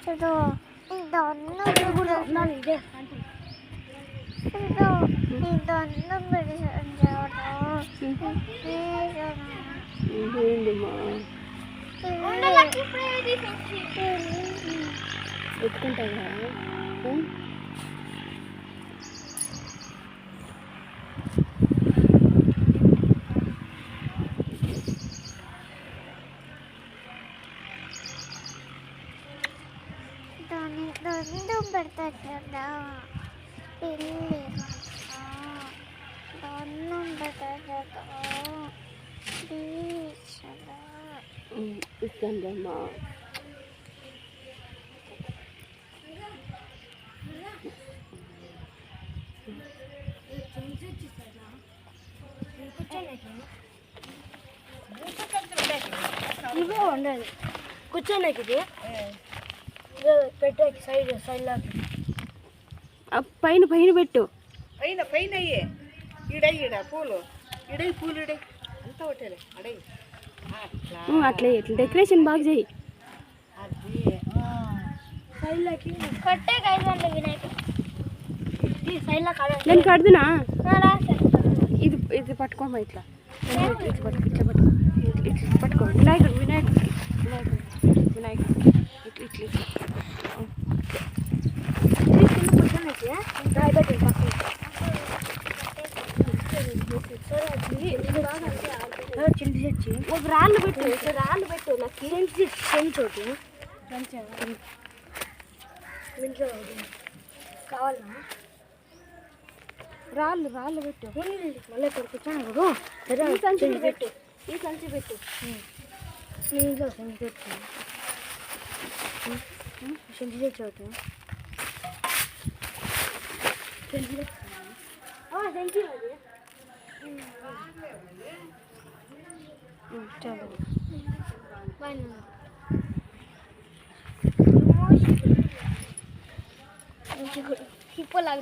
ఇదో ఇదొన్న ఇదే ఇదో ఇదొన్న పెడతాను ఏంటమ్మా ఎత్తుకుంటావా దొండం పెడతాడు కదా పిల్లి దొండం పెడతాడు కదా ఇస్తానమ్మా ఇవే ఉండదు కూర్చోడానికి ఇది పెట్టాకి సైడ్ పైన పైన పెట్టు పైన పైన అయ్యే ఈడ పూలు పూలు అంతా ఒకటేలే అడై అట్లా ఇట్లా డెకరేషన్ బాగా చేయి అది సైడ్లకి కట్టే కైదండి వినాయకుడు సైడ్లో నేను కడుతున్నా ఇది ఇది పట్టుకోమ్మా ఇట్లా ఇట్లా పట్టుకో ఇట్లా పట్టుకో వినాయకుడు వినాయకుడు వినాయకుడు వినాయకుడు ఇట్లా ఇట్లా ఇట్లా చింటి తెచ్చి ఒక రాళ్ళు పెట్టు నాకు చెంచోటి కావాలా రాళ్ళు పెట్టు మళ్ళీ ఇక్కడ కూర్చొని ఈ సంచి పెట్టు ఈ సంచి పెట్టు ఇంట్లో సంచి పెట్టు సంచి తెచ్చోటి సంచి చాలు హిప్పో లాగా